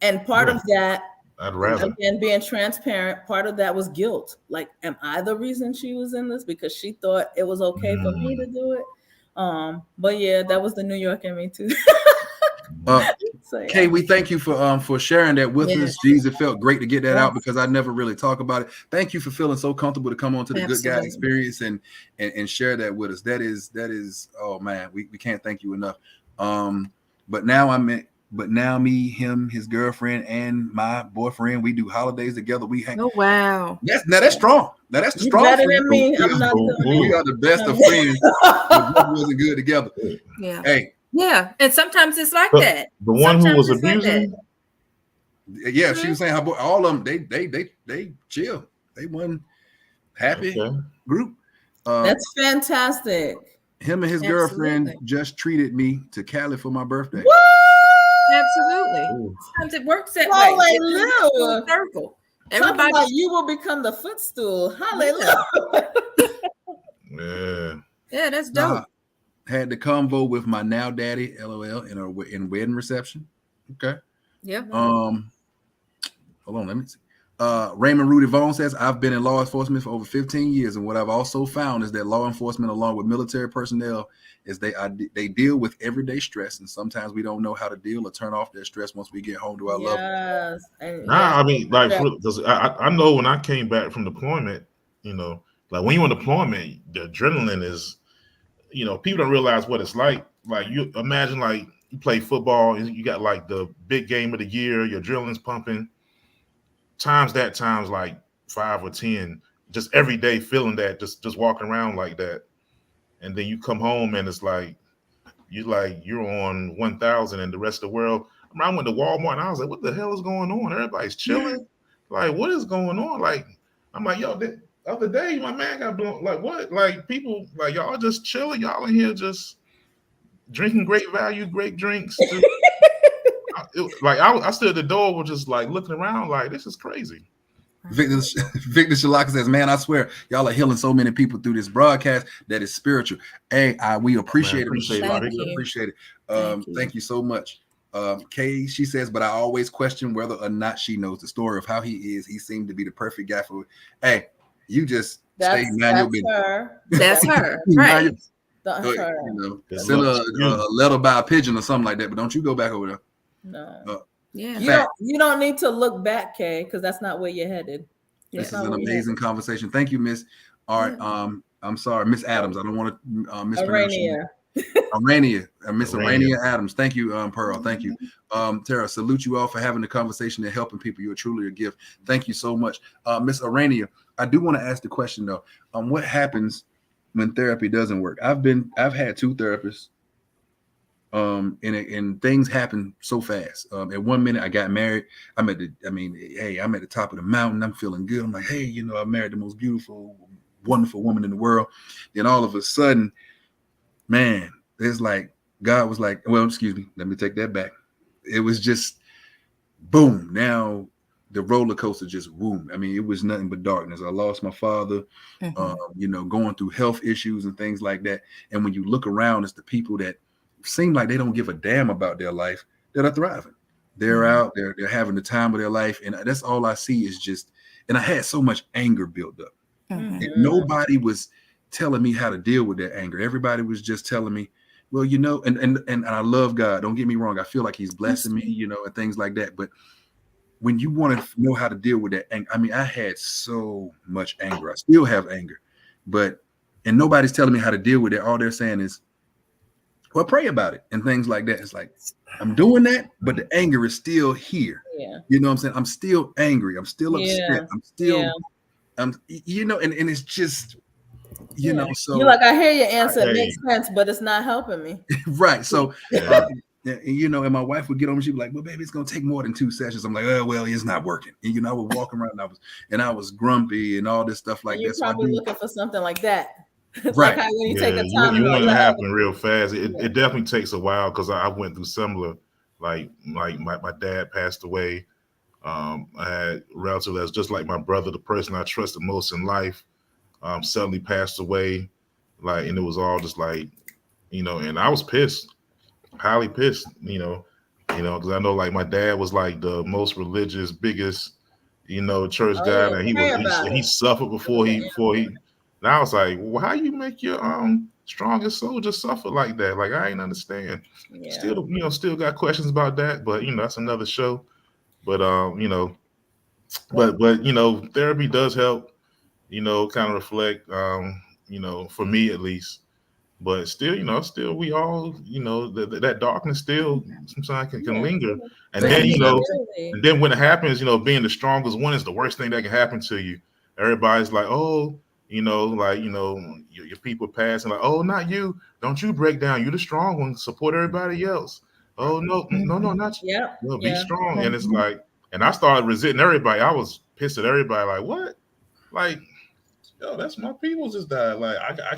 And part of that, I'd rather, again, being transparent, part of that was guilt. Like, am I the reason she was in this? Because she thought it was okay for me to do it. But yeah, that was the New York in me too. So, yeah. Kay, we thank you for sharing that with us. Jeez, it felt great to get that out because I never really talk about it. Thank you for feeling so comfortable to come on to the Good Guy Experience and share that with us. That is oh man, we can't thank you enough. But now me, him, his girlfriend, and my boyfriend, we do holidays together. We hang. Oh wow. That's strong. Now that's the strong. Better than me. I'm not we are the best of friends. But we wasn't good together. Yeah. Hey. Yeah, and sometimes it's like that. The one who was abusing. Yeah, she was saying how all of them they chill. They wasn't happy group. That's fantastic. Him and his girlfriend just treated me to Cali for my birthday. What? Absolutely. Sometimes it works that way. Hallelujah. Circle. Everybody, you will become the footstool. Hallelujah. Yeah, that's dope. Had the convo with my now daddy, LOL, in wedding reception. Okay. Yeah. Hold on, let me see. Raymond Rudy Vaughn says, I've been in law enforcement for over 15 years, and what I've also found is that law enforcement, along with military personnel, is they deal with everyday stress, and sometimes we don't know how to deal or turn off that stress once we get home to our loved ones. I mean, like, I know when I came back from deployment, like when you're on deployment, the adrenaline is, people don't realize what it's like. Like, you imagine, like, you play football and you got like the big game of the year, your adrenaline's pumping. Times like 5 or 10, just every day feeling that, just walking around like that. And then you come home and it's like you're on 1,000 and the rest of the world. I went to Walmart and I was like, what the hell is going on? Everybody's chilling. Like, what is going on? Like, I'm like, yo, the other day my man got blown. Like, what? Like, people, like, y'all just chilling. Y'all in here just drinking great value, great drinks. I stood at the door, was just like looking around, like, this is crazy. Victor Shalaka says, man, I swear y'all are healing so many people through this broadcast that is spiritual. Hey, we appreciate it. Appreciate it. Thank you so much. Kay, she says, but I always question whether or not she knows the story of how he is. He seemed to be the perfect guy for it. Hey, you just stay manual. That's her. Right. Send a letter by a pigeon or something like that, but don't you go back over there. No. You don't need to look back, Kay, because that's not where you're headed. This is an amazing conversation. Thank you, Miss. All right. I'm sorry, Miss Adams. I don't want to mispronounce you. Arania, Miss Arania Adams. Thank you, Pearl. Thank you, Tara. Salute you all for having the conversation and helping people. You're truly a gift. Thank you so much, Miss Arania. I do want to ask the question though. What happens when therapy doesn't work? I've had 2 therapists. And things happen so fast. At 1 minute I got married. I'm at the top of the mountain. I'm feeling good. I'm like, hey, I married the most beautiful, wonderful woman in the world. Then all of a sudden, man, it's like God was like, well, excuse me, let me take that back. It was just boom. Now the roller coaster just boom. I mean, it was nothing but darkness. I lost my father, going through health issues and things like that. And when you look around, it's the people that seem like they don't give a damn about their life that are thriving. They're out there, they're having the time of their life. And that's all I see is just, and I had so much anger built up. And nobody was telling me how to deal with that anger. Everybody was just telling me, well, and I love God. Don't get me wrong. I feel like he's blessing me, and things like that. But when you want to know how to deal with that anger, I mean, I had so much anger. I still have anger, and nobody's telling me how to deal with it. All they're saying is, well, pray about it and things like that. It's like, I'm doing that, but the anger is still here. Yeah. You know what I'm saying? I'm still angry. I'm still upset. I'm still, and it's just, so. You're like, I hear your answer. It makes sense, but it's not helping me. Right. So And, you know, and my wife would get on me. She'd be like, "Well, baby, it's gonna take more than 2 sessions." I'm like, "Oh, well, it's not working." And you know, I would walk around and I was grumpy and all this stuff like And you're that. So I probably do, looking for something like that. It's right. like how when you Yeah, take a time, you want it to like, happen real fast. It definitely takes a while because I went through similar, like my dad passed away. I had a relative that's just like my brother, the person I trusted most in life, suddenly passed away. Like, and it was all just like, you know, and I was pissed, highly pissed, because I know like my dad was like the most religious, biggest, church oh, guy, yeah, and pray about he it. suffered before he. And I was like, well, how you make your strongest soldier suffer like that? Like, I ain't understand. Yeah. Still got questions about that, but that's another show. But therapy does help, kind of reflect, for me at least. But still, still we all, that darkness still sometimes can linger. And then, and then when it happens, being the strongest one is the worst thing that can happen to you. Everybody's like, oh, your people pass and like, oh, not you. Don't you break down. You the strong one. Support everybody else. Oh, no, not you. Yeah. Be strong. And it's like, and I started resenting everybody. I was pissed at everybody. Like, what? Like, yo, that's my people just died. Like, I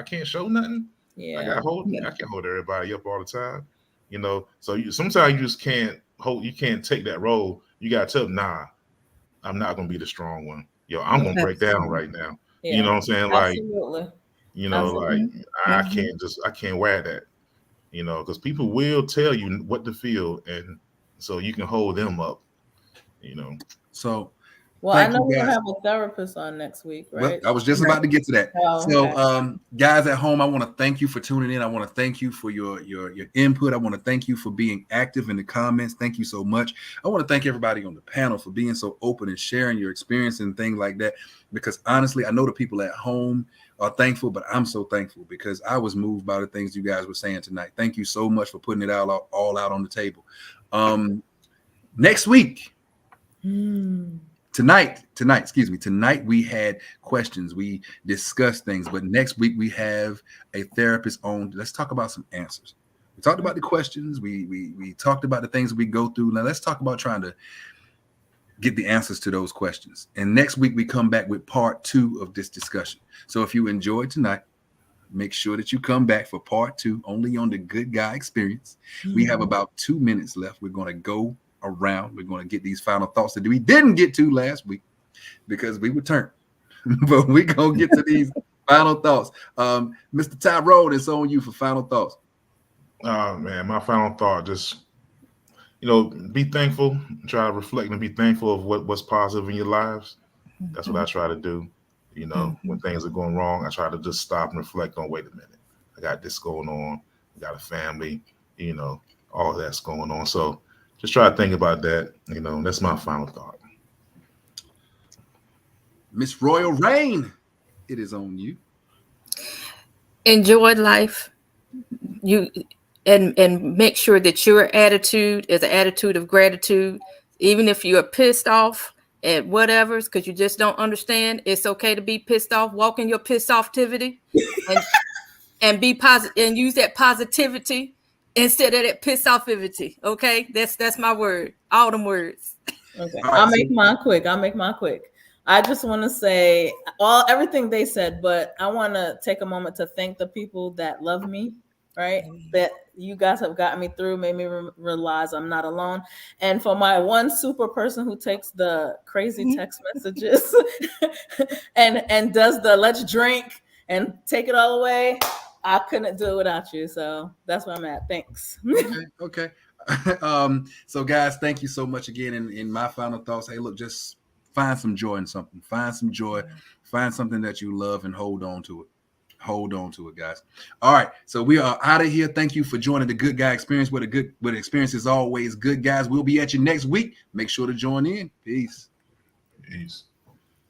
can't show nothing. Yeah. I can't hold everybody up all the time. So sometimes you just can't hold. You can't take that role. You gotta tell them, nah, I'm not gonna be the strong one. Yo, I'm gonna break down right now. Yeah. You know what I'm saying? Like, absolutely. Like I can't wear that. Because people will tell you what to feel, and so you can hold them up. So. Well, I know we're gonna have a therapist on next week, right? Well, I was just about to get to that. Guys at home, I want to thank you for tuning in. I want to thank you for your input. I want to thank you for being active in the comments. Thank you so much. I want to thank everybody on the panel for being so open and sharing your experience and things like that. Because honestly, I know the people at home are thankful, but I'm so thankful because I was moved by the things you guys were saying tonight. Thank you so much for putting it all out on the table. Next week. Tonight we had questions, we discussed things, but next week we have a therapist on. Let's talk about some answers. We talked about the questions, we talked about the things we go through. Now let's talk about trying to get the answers to those questions. And next week we come back with part 2 of this discussion. So if you enjoyed tonight, make sure that you come back for part 2 only on the Good Guy Experience. We have about 2 minutes left. We're going to go around. We're going to get these final thoughts that we didn't get to last week because we returned. But we're going to get to these final thoughts. Mr. Tyrone, it's on you for final thoughts. Oh, man, my final thought, just, be thankful. Try to reflect and be thankful of what's positive in your lives. That's what I try to do. When things are going wrong, I try to just stop and reflect on, wait a minute, I got this going on. I got a family, all that's going on. So just try to think about that. That's my final thought. Miss Royal Rain, it is on you. Enjoy life. And make sure that your attitude is an attitude of gratitude. Even if you are pissed off at whatever, because you just don't understand, it's okay to be pissed off. Walk in your pissed offtivity and be positive and use that positivity instead of that piss offivity. Okay, that's my word. All them words. Okay, I'll make mine quick. I just want to say everything they said, but I want to take a moment to thank the people that love me. Right, that you guys have gotten me through, made me realize I'm not alone. And for my one super person who takes the crazy text messages and does the let's drink and take it all away, I couldn't do it without you. So that's where I'm at. Thanks. Okay. So guys, thank you so much again. In my final thoughts, hey, look, just find some joy in something. Find some joy. Find something that you love and hold on to it. Hold on to it, guys. All right, so we are out of here. Thank you for joining the Good Guy Experience, where the experience is always good, guys. We'll be at you next week. Make sure to join in. Peace.